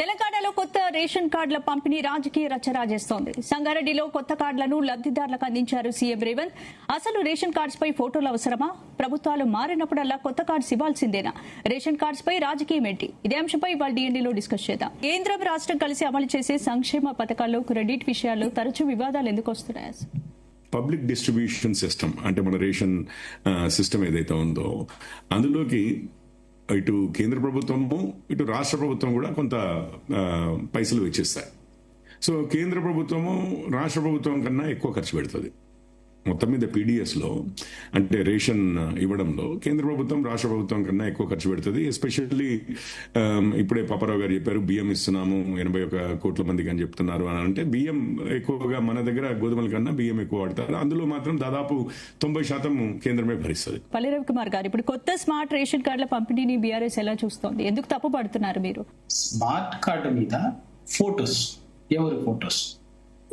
తెలంగాణలో కొత్త రేషన్ కార్డుల పంపిణీ రాజకీయ రచ్చ రాజేస్తోంది. సంగారెడ్డిలో కొత్త కార్డులను లబ్దిదారులకు అందించారు సీఎం రేవంత్. అసలు రేషన్ కార్డ్స్ పై ఫోటోలు అవసరమా? ప్రభుత్వాలు మారినప్పుడల్లా కొత్త కార్డ్స్ ఇవ్వాల్సిందేనా? రేషన్ కార్డ్స్ పై రాజకీయం ఏంటి? ఇదే అంశంపై ఇవాళ DNDలో డిస్కస్ చేద్దాం. కేంద్రం రాష్ట్రం కలిసి అమలు చేసే సంక్షేమ పథకాల్లో క్రెడిట్ విషయాల్లో తరచూ వివాదాలు ఎందుకు వస్తున్నాయి? పబ్లిక్ డిస్ట్రిబ్యూషన్ సిస్టమ్ అంటే మన రేషన్ సిస్టమ్ ఏదైతే ఉందో అందులోకి ఇటు కేంద్ర ప్రభుత్వము ఇటు రాష్ట్ర ప్రభుత్వం కూడా కొంత పైసలు వెచ్చిస్తాయి. సో కేంద్ర ప్రభుత్వము రాష్ట్ర ప్రభుత్వం కన్నా ఎక్కువ ఖర్చు పెడుతుంది. మొత్తం మీద పీడిఎస్లో అంటే రేషన్ ఇవ్వడంలో కేంద్ర ప్రభుత్వం రాష్ట్ర ప్రభుత్వం కన్నా ఎక్కువ ఖర్చు పెడుతుంది. ఎస్పెషల్లీ ఇప్పుడే పాపారావు గారు చెప్పారు బియ్యం ఇస్తున్నాము 81 కోట్ల మందికి అని చెప్తున్నారు అని. అంటే బియ్యం ఎక్కువగా మన దగ్గర గోధుమల కన్నా బియ్యం ఎక్కువ వాడతారు. అందులో మాత్రం దాదాపు 90% కేంద్రమే భరిస్తుంది. పల్లి రవికుమార్ గారు, ఇప్పుడు కొత్త స్మార్ట్ రేషన్ కార్డుల పంపిణీని బీఆర్ఎస్ ఎలా చూస్తోంది? ఎందుకు తప్పు పడుతున్నారు మీరు? స్మార్ట్ కార్డు మీద ఫోటోస్, ఎవరి ఫోటోస్?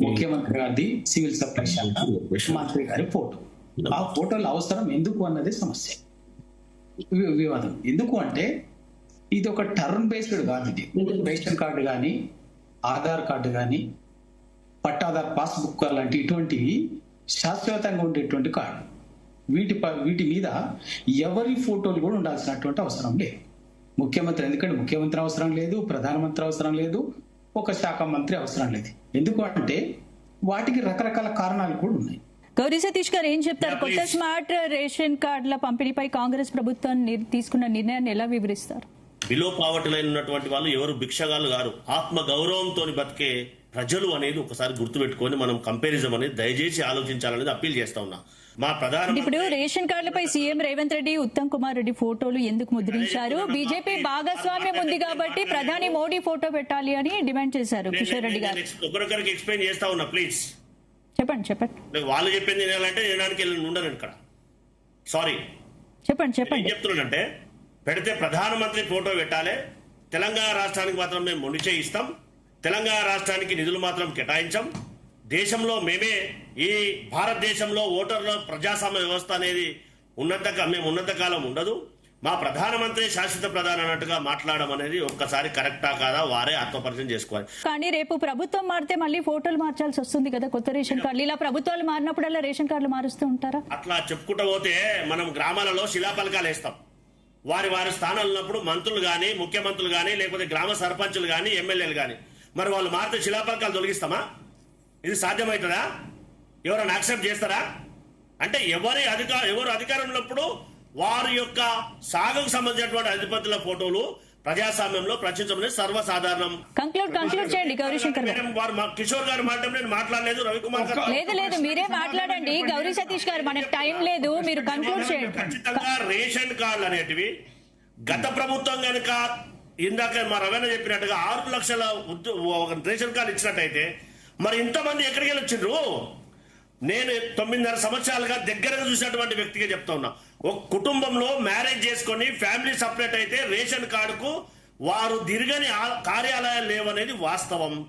ముఖ్యమంత్రి గారిది, సివిల్ సప్లై శాఖ మంత్రి గారి ఫోటో. ఆ ఫోటోలు అవసరం ఎందుకు అన్నది సమస్య, వివాదం. ఎందుకు అంటే ఇది ఒక టర్మ్ బేస్డ్ కాదు. ఇది రేషన్ కార్డు కానీ, ఆధార్ కార్డు కానీ, పట్టాదార్ పాస్బుక్ లాంటి ఇటువంటివి శాశ్వతంగా ఉండేటువంటి కార్డు. వీటి మీద ఎవరి ఫోటోలు కూడా ఉండాల్సినటువంటి అవసరం లేదు. ముఖ్యమంత్రి, ఎందుకంటే ముఖ్యమంత్రి అవసరం లేదు, ప్రధానమంత్రి అవసరం లేదు, ఒక శాఖ మంత్రి అవసరం లేదు. ఎందుకు అంటే వాటికి రకరకాల కారణాలు కూడా ఉన్నాయి. గౌరీ సతీష్ గారు ఏం చెప్తారు? కొత్త స్మార్ట్ రేషన్ కార్డుల పంపిణీపై కాంగ్రెస్ ప్రభుత్వం తీసుకున్న నిర్ణయాన్ని ఎలా వివరిస్తారు? బిలో పావర్టీలో ఉన్నటువంటి వాళ్ళు ఎవరు భిక్షగాలు గారు, ఆత్మ గౌరవంతో బతికే ప్రజలు అనేది ఒకసారి గుర్తుపెట్టుకొని మనం కంపారిజం అనేది దయచేసి ఆలోచించాలనేది అప్పీల్ చేస్తా ఉన్నా. మా ప్రధాన ఇప్పుడు రేషన్ కార్డులపై సీఎం రేవంత్ రెడ్డి, ఉత్తమ్ కుమార్ రెడ్డి ఫోటోలు ఎందుకు ముద్రించారు? బీజేపీ భాగస్వామ్యం ఉంది కాబట్టి ప్రధాని మోడీ ఫోటో పెట్టాలి అని డిమాండ్ చేశారు కిషోర్ రెడ్డి గారు. ఒకరికొకరికి ఎక్స్ప్లెయిన్ చేస్తా ఉన్నా, ప్లీజ్ చెప్పండి. వాళ్ళు చెప్పింది వినాలంటే వినడానికి ఉండను ఇక్కడ. సారీ, చెప్పండి. ఏం చెప్తున్నానంటే పెడితే ప్రధానమంత్రి ఫోటో పెట్టాలి. తెలంగాణ రాష్ట్రానికి మాత్రం మేము మొండి చేయిస్తాం. తెలంగాణ రాష్ట్రానికి నిధులు మాత్రం కేటాయించాం. దేశంలో మేమే, ఈ భారతదేశంలో ఓటర్ల ప్రజాస్వామ్య వ్యవస్థ అనేది మేము ఉన్నంత కాలం ఉండదు. మా ప్రధానమంత్రి శాశ్వత ప్రధాని అన్నట్టుగా మాట్లాడడం అనేది ఒక్కసారి కరెక్టా కాదా వారే ఆత్మపరిచయం చేసుకోవాలి. కానీ రేపు ప్రభుత్వం మారితే మళ్ళీ ఫోటోలు మార్చాల్సి వస్తుంది కదా కొత్త రేషన్ కార్డులు. ఇలా ప్రభుత్వాలు మారినప్పుడల్లా రేషన్ కార్డులు మారుస్తూ ఉంటారా? అట్లా చెప్పుకుంటూ పోతే మనం గ్రామాలలో శిలాఫలకాలు వేస్తాం. వారి స్థానాలు ఉన్నప్పుడు మంత్రులు కానీ, ముఖ్యమంత్రులు కానీ, లేకపోతే గ్రామ సర్పంచులు కానీ, ఎమ్మెల్యేలు కానీ, మరి వాళ్ళు మారితే శిలాఫలకాలు తొలగిస్తామా? ఇది సాధ్యమవుతుందా? ఎవరైనా యాక్సెప్ట్ చేస్తారా? అంటే ఎవరు అధికారంలో ఉన్నప్పుడు వారి యొక్క సాగుకు సంబంధించినటువంటి అధిపతుల ఫోటోలు ప్రజాస్వామ్యంలో ప్రచురించడం సర్వసాధారణం. కంక్లూడ్ చేయండి గౌరీశంకర్ గారు. కిషోర్ గారు మాట నేను మాట్లాడలేదు, రవికుమార్ గారు లేదు మీరే మాట్లాడండి. గౌరీ సతీష్ గారు, మనకు టైం లేదు, మీరు కంక్లూడ్ చేయండి. ఖచ్చితంగా రేషన్ కార్డులు అనేటివి గత ప్రభుత్వం కనుక ఇందాక మా రవీణ చెప్పినట్టుగా 6 లక్షల రేషన్ కార్డు ఇచ్చినట్టయితే మరి ఇంతమంది ఎక్కడికి వెళ్ళి వచ్చిండ్రు? నేను 9.5 సంవత్సరాలుగా దగ్గరగా చూసినటువంటి వ్యక్తిగా చెప్తా ఉన్నా. ఒక కుటుంబంలో మ్యారేజ్ చేసుకొని ఫ్యామిలీ సపరేట్ అయితే రేషన్ కార్డుకు వారు తిరగని కార్యాలయాలు లేవనేది వాస్తవం.